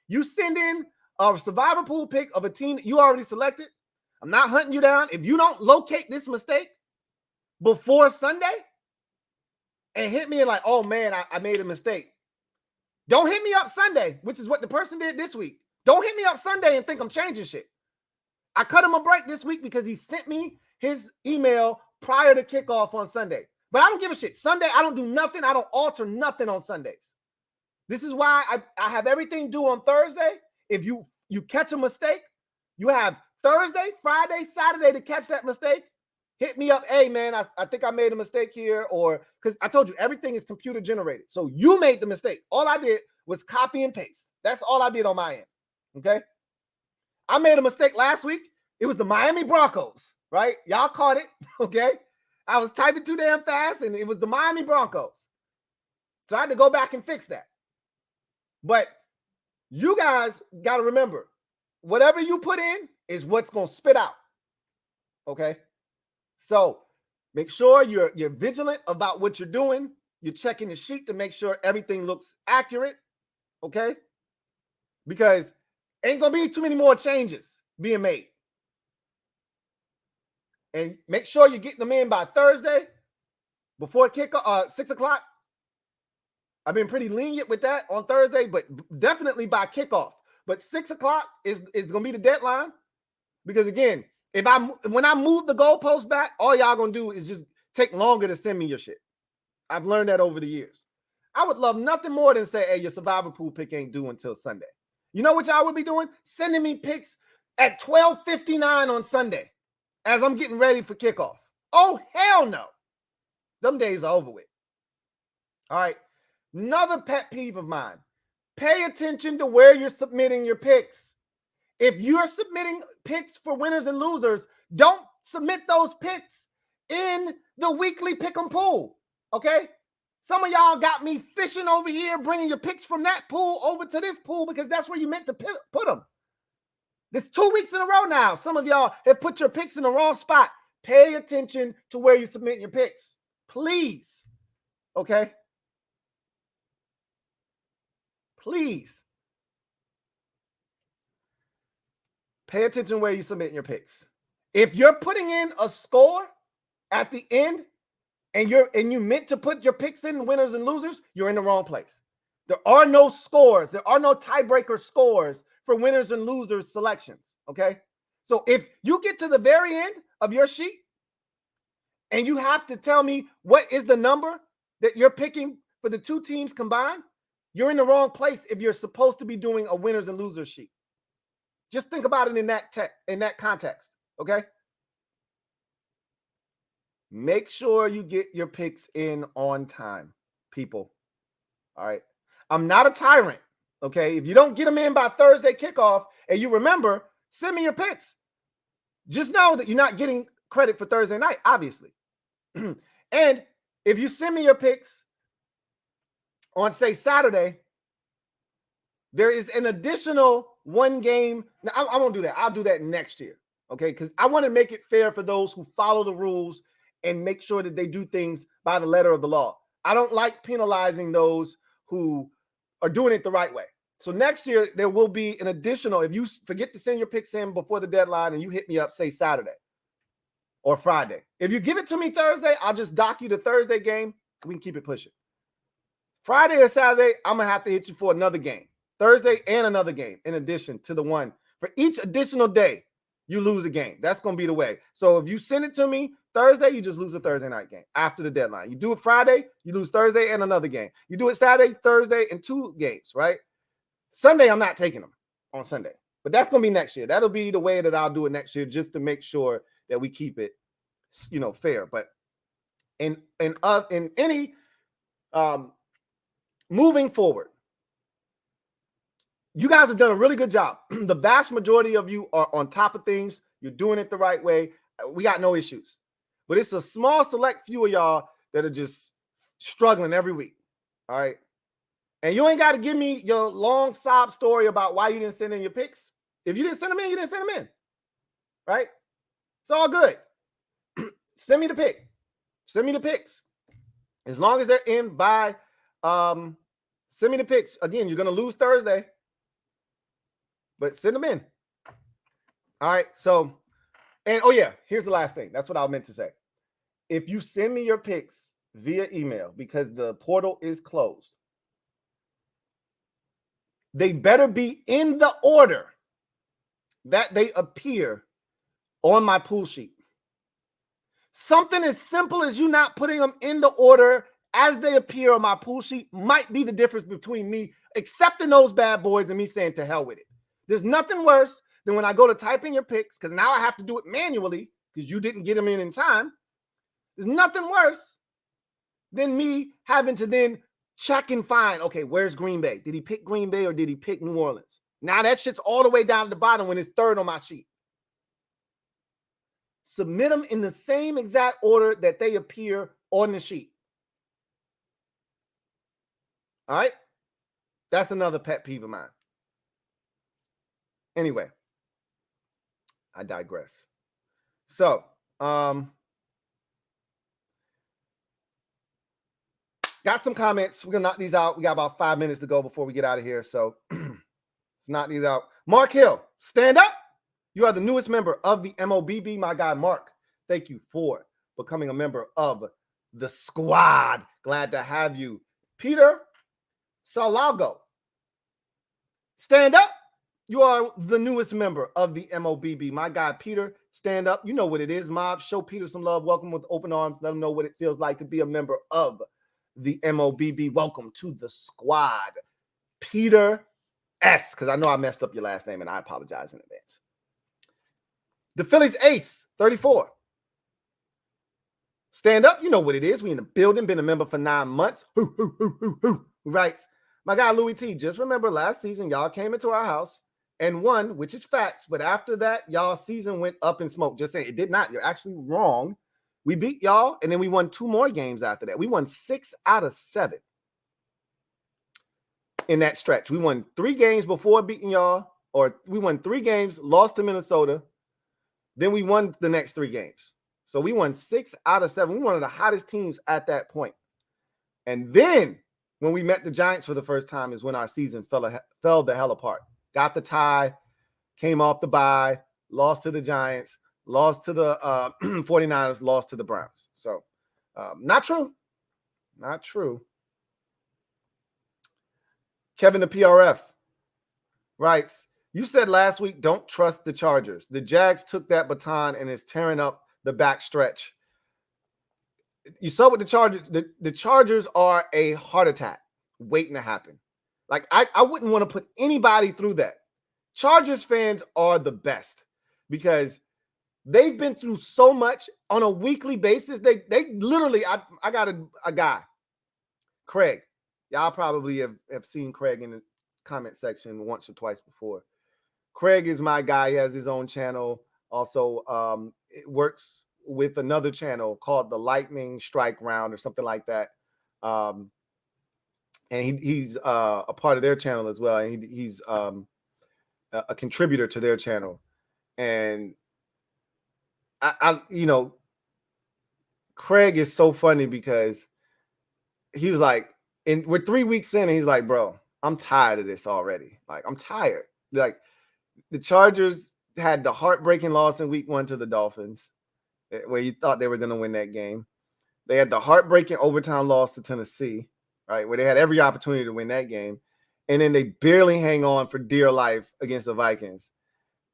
[SPEAKER 1] you send in a survivor pool pick of a team that you already selected. I'm not hunting you down. If you don't locate this mistake before Sunday and hit me and like, oh man, I made a mistake. Don't hit me up Sunday, which is what the person did this week. Don't hit me up Sunday and think I'm changing shit. I cut him a break this week because he sent me his email prior to kickoff on Sunday. But I don't give a shit. Sunday, I don't do nothing. I don't alter nothing on Sundays. This is why I have everything due on Thursday. If you catch a mistake, you have Thursday, Friday, Saturday to catch that mistake. Hit me up. Hey, man, I think I made a mistake here. Or because I told you everything is computer generated. So you made the mistake. All I did was copy and paste. That's all I did on my end. Okay. I made a mistake last week. It was the Miami Broncos, right? Y'all caught it. Okay. I was typing too damn fast and it was the Miami Broncos. So I had to go back and fix that. But you guys got to remember, whatever you put in is what's going to spit out. Okay. So make sure you're vigilant about what you're doing. You're checking the sheet to make sure everything looks accurate. Okay. Because ain't going to be too many more changes being made. And make sure you're getting them in by Thursday before kickoff, 6 o'clock. I've been pretty lenient with that on Thursday, but definitely by kickoff. But 6 o'clock is going to be the deadline. Because again, when I move the goalpost back, all y'all going to do is just take longer to send me your shit. I've learned that over the years. I would love nothing more than say, hey, your survivor pool pick ain't due until Sunday. You know what y'all would be doing? Sending me picks at 12:59 on Sunday as I'm getting ready for kickoff. Oh, hell no. Them days are over with. All right. Another pet peeve of mine. Pay attention to where you're submitting your picks. If you're submitting picks for winners and losers, don't submit those picks in the weekly pick'em pool. Okay? Some of y'all got me fishing over here, bringing your picks from that pool over to this pool because that's where you meant to put them. This 2 weeks in a row now. Some of y'all have put your picks in the wrong spot. Pay attention to where you submit your picks. Please. Okay? Please. Pay attention where you submit your picks. If you're putting in a score at the end and you meant to put your picks in winners and losers, you're in the wrong place. There are no scores. There are no tiebreaker scores for winners and losers selections. Okay. So if you get to the very end of your sheet and you have to tell me what is the number that you're picking for the two teams combined, you're in the wrong place if you're supposed to be doing a winners and losers sheet. Just think about it in that context. Okay. Make sure you get your picks in on time, people. All right. I'm not a tyrant. Okay. If you don't get them in by Thursday kickoff and you remember, send me your picks. Just know that you're not getting credit for Thursday night, obviously. And if you send me your picks on, say, Saturday, there is an additional one game. Now, I won't do that. I'll do that next year. Okay. Because I want to make it fair for those who follow the rules and make sure that they do things by the letter of the law. I don't like penalizing those who are doing it the right way. So next year, there will be an additional, if you forget to send your picks in before the deadline and you hit me up, say Saturday or Friday. If you give it to me Thursday, I'll just dock you the Thursday game. We can keep it pushing. Friday or Saturday, I'm going to have to hit you for another game. Thursday and another game in addition to the one. For each additional day, you lose a game. That's going to be the way. So if you send it to me Thursday, you just lose a Thursday night game after the deadline. You do it Friday, you lose Thursday and another game. You do it Saturday, Thursday, and 2 games, right? Sunday, I'm not taking them on Sunday. But that's going to be next year. That'll be the way that I'll do it next year just to make sure that we keep it, fair. But in any moving forward, you guys have done a really good job. The vast majority of you are on top of things. You're doing it the right way. We got no issues. But it's a small select few of y'all that are just Struggling every week. All right. And you ain't got to give me your long sob story about why you didn't send in your picks. If you didn't send them in, you didn't send them in. Right? It's all good. Send me the pick. Send me the picks. As long as they're in by send me the picks. Again, you're going to lose Thursday. But send them in. All right. So, and oh yeah, here's the last thing. That's what I meant to say. If you send me your picks via email because the portal is closed, they better be in the order that they appear on my pool sheet. Something as simple as you not putting them in the order as they appear on my pool sheet might be the difference between me accepting those bad boys and me saying to hell with it. There's nothing worse than when I go to type in your picks, because now I have to do it manually because you didn't get them in time. There's nothing worse than me having to then check and find, okay, where's Green Bay? Did he pick Green Bay or did he pick New Orleans? Now that shit's all the way down to the bottom when it's third on my sheet. Submit them in the same exact order that they appear on the sheet. All right? That's another pet peeve of mine. Anyway, I digress. So, got some comments. We're going to knock these out. We got about 5 minutes to go before we get out of here. So, let's knock these out. Mark Hill, stand up. You are the newest member of the MOBB, my guy, Mark. Thank you for becoming a member of the squad. Glad to have you. Peter Salago, stand up. You are the newest member of the MOBB. My guy, Peter, stand up. You know what it is, Mob. Show Peter some love. Welcome with open arms. Let him know what it feels like to be a member of the MOBB. Welcome to the squad. Peter S., because I know I messed up your last name, and I apologize in advance. The Phillies ace, 34. Stand up. You know what it is. We in the building. Been a member for 9 months. Who writes, my guy, Louie T, just remember last season, y'all came into our house and won, which is facts. But after that, y'all season went up in smoke. Just saying, it did not. You're actually wrong. We beat y'all, and then we won 2 more games after that. We won 6 out of 7 in that stretch. We won 3 games before beating y'all, or we won 3 games, lost to Minnesota. Then we won the next 3 games. So we won 6 out of 7. We were one of the hottest teams at that point. And then when we met the Giants for the first time is when our season fell the hell apart. Got the tie, came off the bye, lost to the Giants, lost to the 49ers, lost to the Browns. So not true. Not true. Kevin the PRF writes, you said last week, don't trust the Chargers. The Jags took that baton and is tearing up the back stretch. You saw what the Chargers, the Chargers are a heart attack waiting to happen. Like, I wouldn't want to put anybody through that. Chargers fans are the best because they've been through so much on a weekly basis. They literally, I got a guy, Craig. Y'all probably have seen Craig in the comment section once or twice before. Craig is my guy. He has his own channel. Also, it works with another channel called the Lightning Strike Round or something like that. And he's a part of their channel as well. And he's a contributor to their channel. And I Craig is so funny because he was like, we're 3 weeks in, and he's like, bro, I'm tired of this already. Like, I'm tired. Like, the Chargers had the heartbreaking loss in week 1 to the Dolphins, where you thought they were going to win that game. They had the heartbreaking overtime loss to Tennessee, right, where they had every opportunity to win that game. And then they barely hang on for dear life against the Vikings.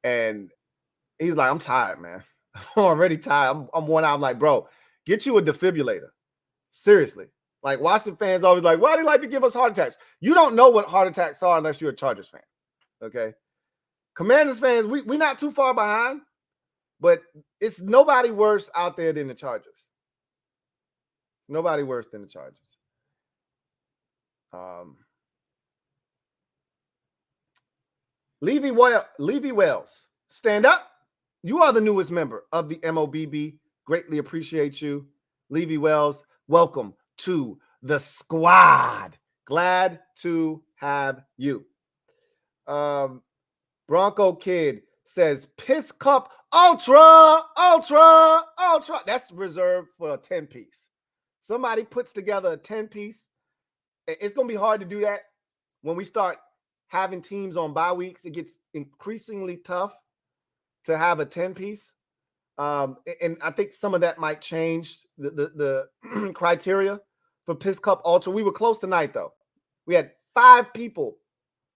[SPEAKER 1] And he's like, I'm tired, man. I'm already tired. I'm worn out. I'm like, bro, get you a defibrillator. Seriously. Like, Washington fans always like, why do they like to give us heart attacks? You don't know what heart attacks are unless you're a Chargers fan, okay? Commanders fans, we're not too far behind, but it's nobody worse out there than the Chargers. Nobody worse than the Chargers. Levy Wells, stand up. You are the newest member of the MOBB. Greatly appreciate you. Levy Wells, welcome to the squad. Glad to have you. Bronco Kid says Piss Cup Ultra. That's reserved for a 10-piece. Somebody puts together a 10-piece. It's going to be hard to do that when we start having teams on bye weeks. It gets increasingly tough to have a 10-piece. And I think some of that might change the criteria for Piss Cup Ultra. We were close tonight, though. We had 5 people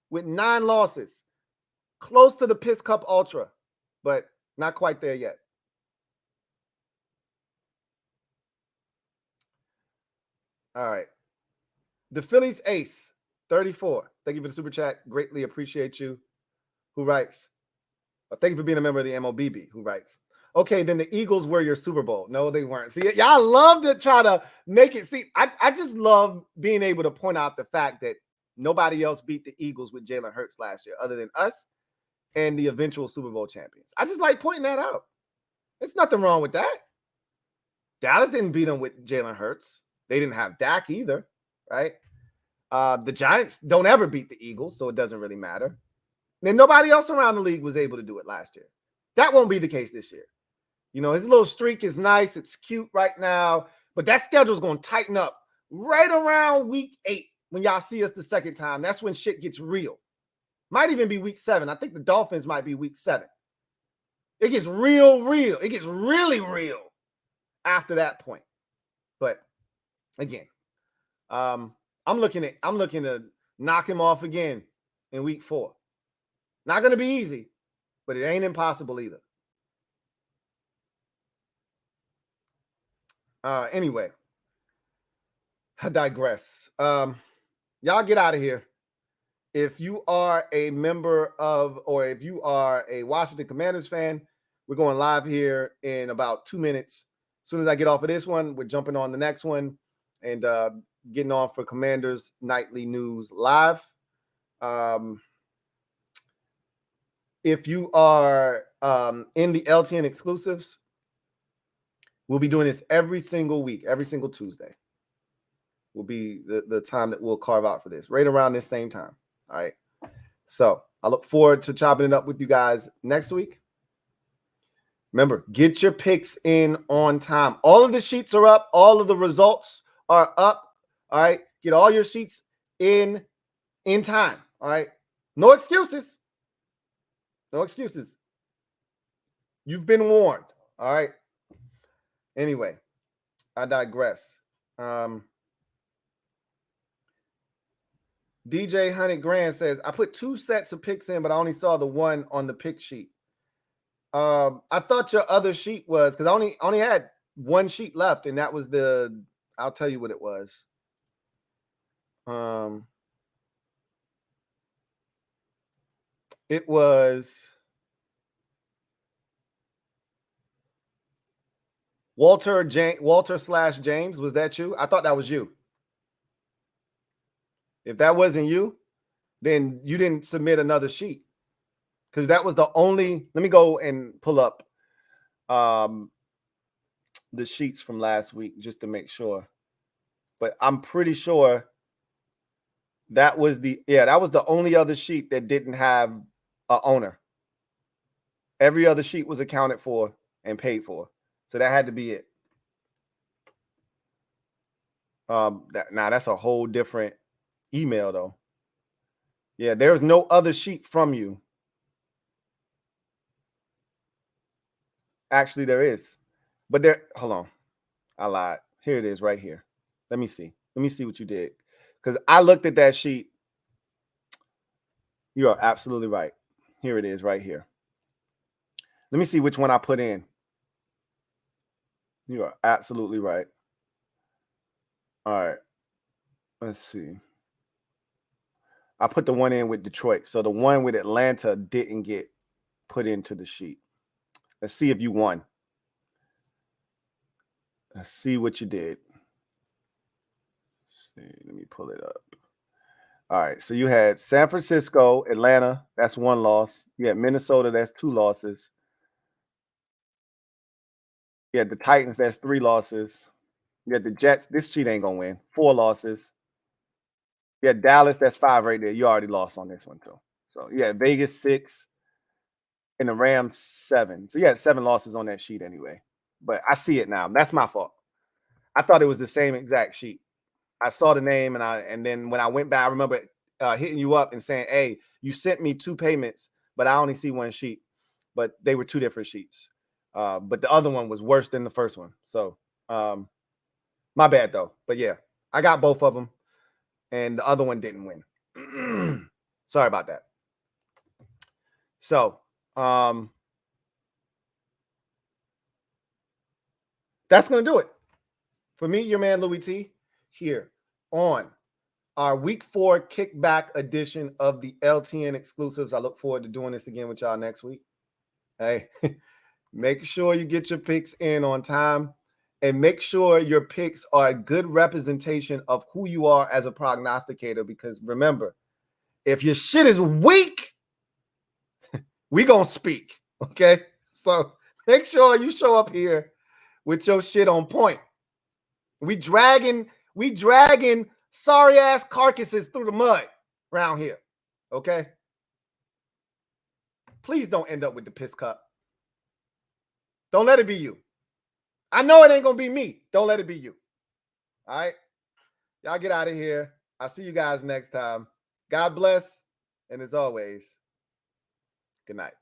[SPEAKER 1] with 9 losses, close to the Piss Cup Ultra, but not quite there yet. All right. The Phillies Ace, 34. Thank you for the super chat. Greatly appreciate you. Who writes? Thank you for being a member of the MOBB. Who writes? Okay, then the Eagles were your Super Bowl. No, they weren't. See, y'all love to try to make it. See, I just love being able to point out the fact that nobody else beat the Eagles with Jalen Hurts last year other than us and the eventual Super Bowl champions. I just like pointing that out. There's nothing wrong with that. Dallas didn't beat them with Jalen Hurts. They didn't have Dak either, right? The Giants don't ever beat the Eagles, so it doesn't really matter. Then nobody else around the league was able to do it last year. That won't be the case this year. You know, his little streak is nice. It's cute right now. But that schedule is going to tighten up right around week 8 when y'all see us the second time. That's when shit gets real. Might even be week 7. I think the Dolphins might be week 7. It gets real. It gets really real after that point. But again, I'm looking to knock him off again in week 4. Not going to be easy, but it ain't impossible either. Anyway, I digress. Y'all get out of here. If you are a member of, or if you are a Washington Commanders fan, we're going live here in about 2 minutes. As soon as I get off of this one, we're jumping on the next one and getting on for Commanders Nightly News Live. If you are in the LTN Exclusives, we'll be doing this every single week, every single Tuesday. Will be the time that we'll carve out for this, right around this same time. All right. So I look forward to chopping it up with you guys next week. Remember, get your picks in on time. All of the sheets are up. All of the results are up. All right. Get all your sheets in time. All right. No excuses. No excuses. You've been warned. All right. Anyway, I digress. DJ 100 Grand says, I put 2 sets of picks in, but I only saw the one on the pick sheet. I thought your other sheet was, because I only had 1 sheet left, and that was I'll tell you what it was. It was Walter / James. Was that you? I thought that was you. If that wasn't you, then you didn't submit another sheet, because that was the only. Let me go and pull up the sheets from last week just to make sure. But I'm pretty sure that was the only other sheet that didn't have an owner. Every other sheet was accounted for and paid for. So that had to be it. That's a whole different email though. Yeah, there's no other sheet from you. Actually, there is. But hold on. I lied. Here it is right here. Let me see. Let me see what you did. Because I looked at that sheet. You are absolutely right. Here it is right here. Let me see which one I put in. You are absolutely right. All right. Let's see. I put the one in with Detroit. So the one with Atlanta didn't get put into the sheet. Let's see if you won. Let's see what you did. Let's see. Let me pull it up. All right. So you had San Francisco, Atlanta. That's 1 loss. You had Minnesota. That's 2 losses. You had the Titans. That's 3 losses. Yeah, the Jets. This sheet ain't gonna win. 4 losses. Yeah, Dallas. That's 5 right there. You already lost on this one too. So yeah, Vegas 6 and the Rams 7. So yeah, 7 losses on that sheet anyway. But I see it now. That's my fault. I thought it was the same exact sheet. I saw the name and then when I went back, I remember hitting you up and saying, "Hey, you sent me 2 payments, but I only see 1 sheet." But they were 2 different sheets. But the other one was worse than the first one. So my bad though. But yeah, I got both of them, and the other one didn't win. Sorry about that. So that's gonna do it for me, your man Louie T, here on our week 4 kickback edition of the LTN Exclusives. I look forward to doing this again with y'all next week. Hey, make sure you get your picks in on time and make sure your picks are a good representation of who you are as a prognosticator. Because remember, if your shit is weak, we gonna speak. Okay, so make sure you show up here with your shit on point. We dragging sorry ass carcasses through the mud around here. Okay. Please don't end up with the piss cup. Don't let it be you. I know it ain't gonna be me. Don't let it be you. All right. Y'all get out of here. I'll see you guys next time. God bless. And as always, good night.